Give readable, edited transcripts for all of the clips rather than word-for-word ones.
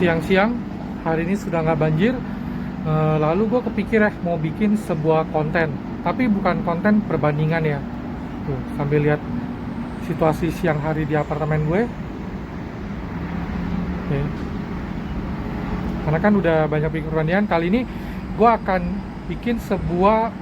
siang-siang hari ini sudah nggak banjir. Lalu gue kepikir mau bikin sebuah konten, tapi bukan konten perbandingan ya. Tuh, sambil lihat situasi siang hari di apartemen gue. Oke. Karena kan udah banyak bikin perbandingan, kali ini gue akan bikin sebuah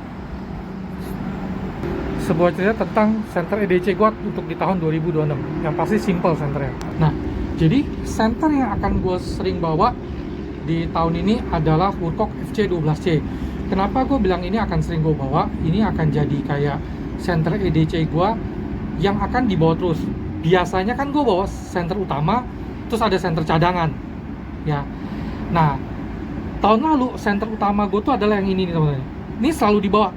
cerita tentang center EDC gue untuk di tahun 2026. Yang pasti simple centernya. Nah, jadi center yang akan gue sering bawa di tahun ini adalah Wurkok FC12C. Kenapa gue bilang ini akan sering gue bawa? Ini akan jadi kayak center EDC gue yang akan dibawa terus. Biasanya kan gue bawa center utama, terus ada center cadangan, ya. Nah, tahun lalu center utama gue tuh adalah yang ini nih teman-teman. Ini selalu dibawa.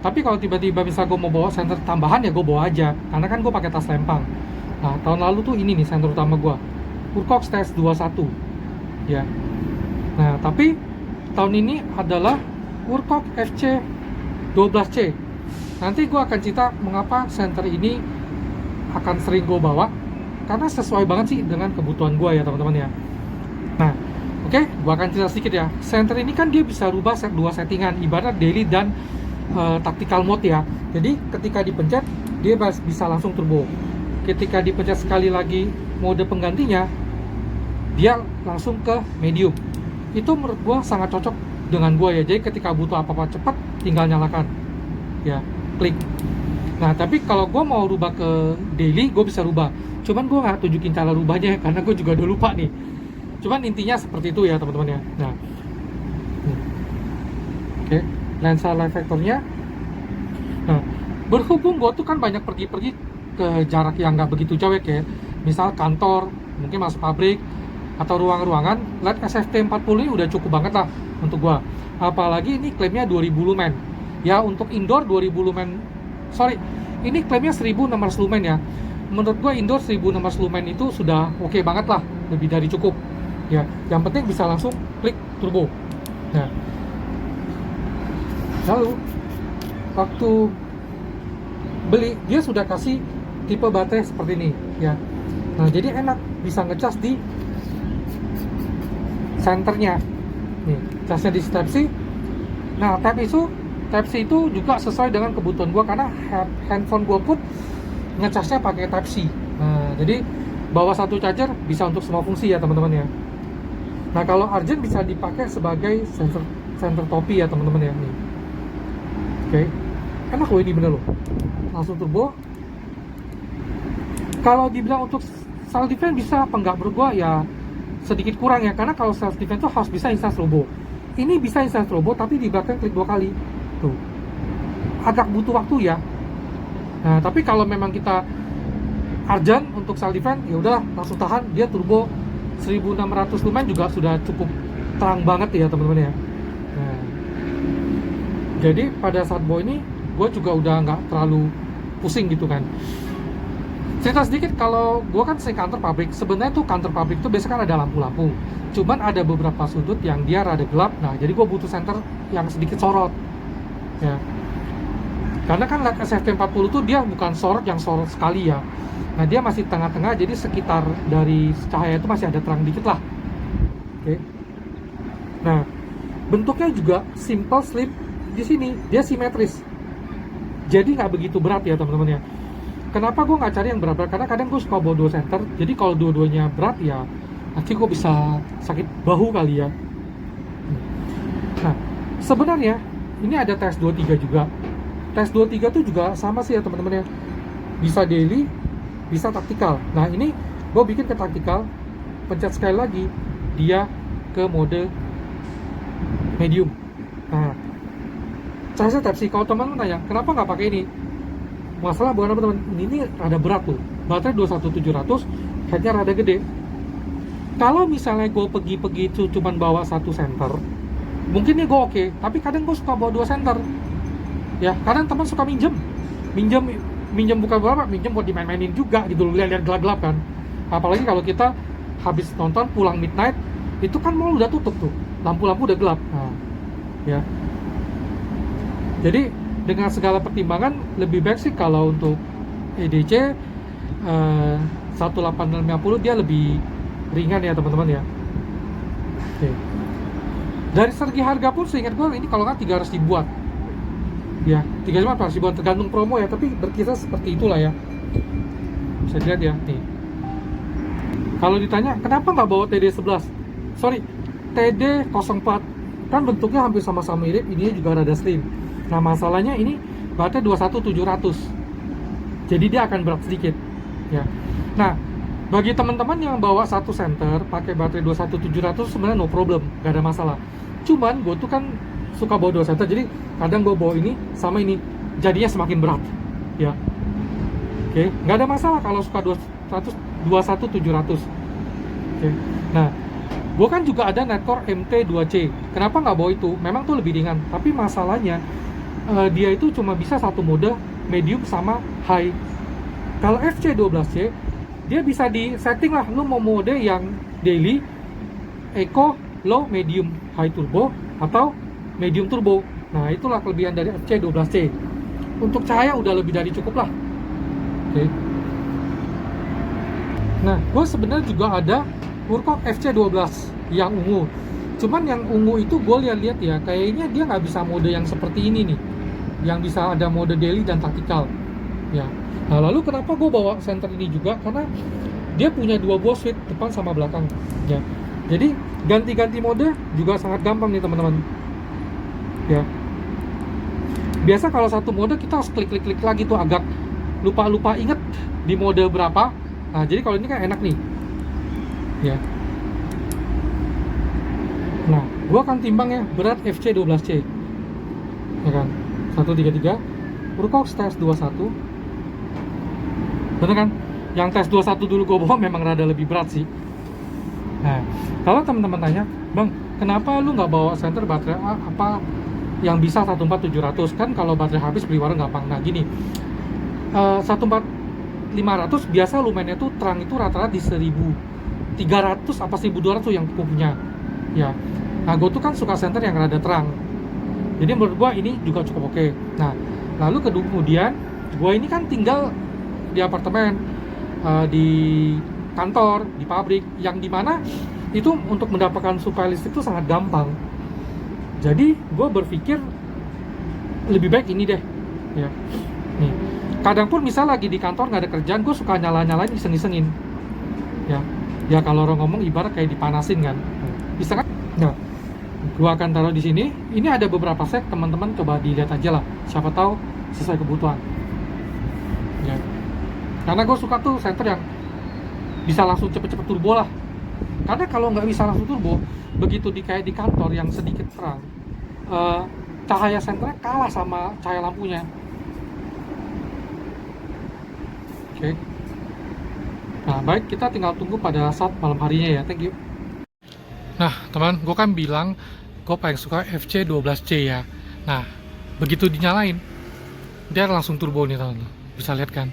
Tapi kalau tiba-tiba bisa gue mau bawa center tambahan ya gue bawa aja, karena kan gue pakai tas lempang. Nah, tahun lalu tuh ini nih center utama gue, Wurkok Stage 21, ya. Nah, tapi tahun ini adalah Wurkok FC 12C. Nanti gue akan cerita mengapa center ini akan sering gue bawa, karena sesuai banget sih dengan kebutuhan gue ya teman-teman ya. Nah, oke, gue akan cerita sedikit ya. Center ini kan dia bisa rubah dua settingan, ibarat daily dan tactical mode ya. Jadi ketika dipencet dia bisa langsung turbo. Ketika dipencet sekali lagi mode penggantinya, dia langsung ke medium. Itu menurut gue sangat cocok dengan gue ya. Jadi ketika butuh apa-apa cepat, tinggal nyalakan, ya, klik. Nah, tapi kalau gue mau rubah ke daily, gue bisa rubah. Cuman gue nggak tunjukin cara rubahnya karena gue juga udah lupa nih. Cuman intinya seperti itu ya teman-teman ya. Nah, oke, lensa live vectornya. Nah, berhubung gue tuh kan banyak pergi-pergi ke jarak yang nggak begitu jauh ya, misal kantor, mungkin masuk pabrik atau ruang-ruangan, LED SFT40 ini udah cukup banget lah untuk gua. Apalagi ini klaimnya 2000 lumen. Ya, untuk indoor 2000 lumen. Sorry, ini klaimnya 1600 lumen ya. Menurut gua indoor 1600 lumen itu sudah oke banget lah, lebih dari cukup. Ya, yang penting bisa langsung klik turbo. Nah, lalu waktu beli dia sudah kasih tipe baterai seperti ini ya. Nah, jadi enak bisa ngecas di senternya nih, casnya di Type-C. Nah, Type-C itu juga sesuai dengan kebutuhan gua, karena handphone gua pun ngecasnya pakai Type-C. Nah, jadi bawa satu charger bisa untuk semua fungsi ya teman-teman ya. Nah, kalau urgent bisa dipakai sebagai sensor topi ya teman-teman ya nih. Oke, enak loh ini, bener loh, langsung turbo. Kalau dibilang untuk self defense bisa apa enggak, menurut gua ya sedikit kurang ya, karena kalau self defense tuh harus bisa instant turbo. Ini bisa instant turbo tapi di belakang klik 2 kali tuh, agak butuh waktu ya. Nah, tapi kalau memang kita urgent untuk self defense, ya udah langsung tahan, dia turbo 1600 lumen juga sudah cukup terang banget ya teman-teman ya. Nah, jadi pada saat bawa ini gue juga udah nggak terlalu pusing gitu kan. Cerita sedikit, kalau gue kan sering kantor pabrik. Sebenarnya tuh kantor pabrik tuh biasanya kan ada lampu-lampu, cuman ada beberapa sudut yang dia rada gelap. Nah, jadi gue butuh senter yang sedikit sorot ya, karena kan LED SFT40 tuh dia bukan sorot yang sorot sekali ya. Nah, dia masih tengah-tengah, jadi sekitar dari cahaya itu masih ada terang dikit lah. Oke. Nah, bentuknya juga simple, slim. Di sini dia simetris, jadi nggak begitu berat ya teman-teman ya. Kenapa gue nggak cari yang berat-berat? Karena kadang gue suka bawa 2 center. Jadi kalau dua-duanya berat ya nanti gue bisa sakit bahu kali ya. Nah, sebenarnya ini ada tes 23 juga. Tes 23 tuh juga sama sih ya teman-teman ya. Bisa daily, bisa taktikal. Nah, ini gue bikin ke taktikal. Pencet sekali lagi, dia ke mode medium. Nah, saya Type-C. Kalau teman-teman tanya, kenapa nggak pakai ini? Masalah bukan apa teman, ini rada berat tuh, baterai 21700, headnya rada gede. Kalau misalnya gue pergi-pergi itu cuman bawa satu center, mungkin nih gue oke. Tapi kadang gue suka bawa 2 center ya, kadang teman suka minjem bukan berapa, minjem buat dimain-mainin juga gitu, lihat-lihat gelap-gelap kan. Apalagi kalau kita habis nonton pulang midnight, itu kan mall udah tutup tuh, lampu-lampu udah gelap. Nah, ya, jadi dengan segala pertimbangan lebih baik sih kalau untuk EDC 18650 dia lebih ringan ya teman-teman ya. Oke. Dari segi harga pun seingat gue ini kalau nggak 300 ribuan. Ya, 300 ribuan tergantung promo ya, tapi berkisar seperti itulah ya. Bisa dilihat ya, nih. Kalau ditanya kenapa nggak bawa TD11? Sorry, TD04 kan bentuknya hampir sama-sama mirip, ini juga rada slim. Nah masalahnya ini baterai 21700, jadi dia akan berat sedikit ya. Nah bagi teman-teman yang bawa satu center pakai baterai 21700 sebenarnya no problem, gak ada masalah. Cuman gue tuh kan suka bawa 2 center, jadi kadang gue bawa ini sama ini jadinya semakin berat ya. Oke, nggak ada masalah kalau suka 21700. Oke. Nah gue kan juga ada Netcore MT2C. Kenapa nggak bawa itu? Memang tuh lebih ringan, tapi masalahnya dia itu cuma bisa satu mode, medium sama high. Kalau FC12C dia bisa di setting lah, lu mau mode yang daily, eco, low, medium, high turbo atau medium turbo. Nah itulah kelebihan dari FC12C. Untuk cahaya udah lebih dari cukup lah. Oke. Nah gue sebenarnya juga ada Wurkok FC12 yang ungu. Cuman yang ungu itu gue lihat-lihat ya, kayaknya dia nggak bisa mode yang seperti ini nih, yang bisa ada mode daily dan taktikal ya. Nah lalu kenapa gue bawa center ini juga, karena dia punya 2 buah switch depan sama belakang ya. Jadi ganti-ganti mode juga sangat gampang nih teman-teman ya. Biasa kalau satu mode kita harus klik-klik lagi tuh, agak lupa-lupa inget di mode berapa. Nah jadi kalau ini kan enak nih ya. Nah, gua akan timbang ya berat FC12C ya kan, 133 Wurkok tes 21. Bener kan? Yang tes 21 dulu gua bawa memang rada lebih berat sih. Nah, kalau teman-teman tanya, Bang, kenapa lu nggak bawa center baterai apa yang bisa 14500? Kan kalau baterai habis beli warung gampang. Nah gini, 14500 biasa lumennya tuh terang itu rata-rata di 1300 apa 1200 yang gue punya ya. Nah gue tuh kan suka center yang rada terang, jadi menurut gue ini juga cukup oke. Nah lalu kemudian gue ini kan tinggal di apartemen, di kantor, di pabrik, yang dimana itu untuk mendapatkan supply listrik itu sangat gampang. Jadi gue berpikir lebih baik ini deh ya. Nih kadang pun misal lagi di kantor nggak ada kerjaan, gue suka nyala-nyalain, iseng-isengin ya. Ya kalau orang ngomong ibarat kayak dipanasin kan, bisa kan? Nah, gua akan taruh di sini. Ini ada beberapa set, teman-teman coba dilihat aja lah, siapa tahu sesuai kebutuhan. Ya. Karena gue suka tuh center yang bisa langsung cepet-cepet turbo lah. Karena kalau nggak bisa langsung turbo, begitu kayak di kantor yang sedikit terang, cahaya senternya kalah sama cahaya lampunya. Oke. Nah baik, kita tinggal tunggu pada saat malam harinya ya. Thank you. Nah teman, gue kan bilang gue paling suka FC12C ya. Nah begitu dinyalain, dia langsung turbo nih teman. Bisa lihat kan?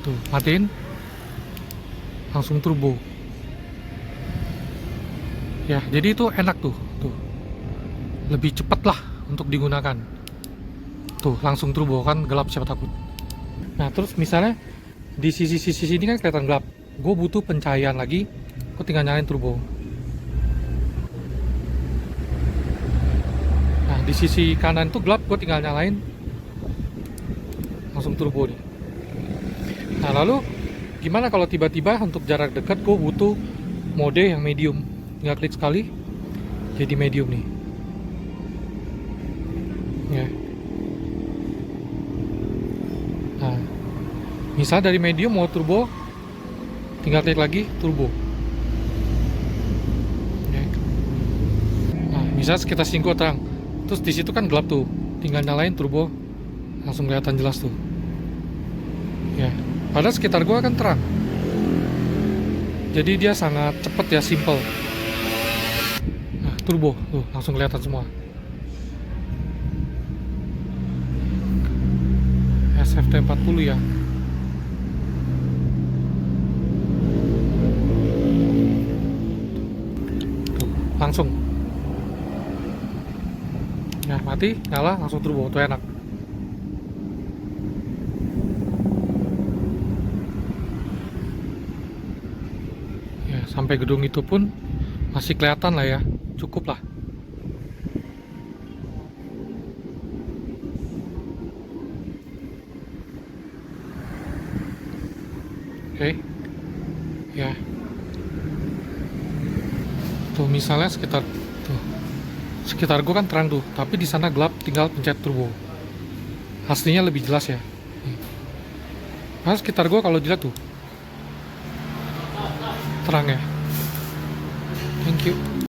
Tuh, matiin, langsung turbo. Ya, jadi itu enak tuh. Lebih cepet lah untuk digunakan. Tuh, langsung turbo kan, gelap siapa takut. Nah terus misalnya di sisi-sisi sini kan kelihatan gelap, gue butuh pencahayaan lagi, gue tinggal nyalain turbo. Nah di sisi kanan tuh gelap, gue tinggal nyalain, langsung turbo nih. Nah lalu gimana kalau tiba-tiba untuk jarak dekat gue butuh mode yang medium, tinggal klik sekali jadi medium nih ya. Nah misal dari medium mau turbo, tinggal klik lagi turbo. Nah, misal sekitar singko terang, terus di situ kan gelap tuh, tinggal nyalain turbo, langsung kelihatan jelas tuh. Ya, padahal sekitar gua kan terang. Jadi dia sangat cepet ya, simple. Nah, turbo tuh langsung kelihatan semua. SFT 40 ya. Langsung ya, mati, nyala, langsung turbo, tuh enak ya. Ya, sampai gedung itu pun masih kelihatan lah ya, cukup lah. Oke, ya. Tuh misalnya sekitar gue kan terang tuh, tapi di sana gelap, tinggal pencet turbo. Aslinya lebih jelas ya. Nah, sekitar gue kalau dilihat tuh terang ya. Thank you.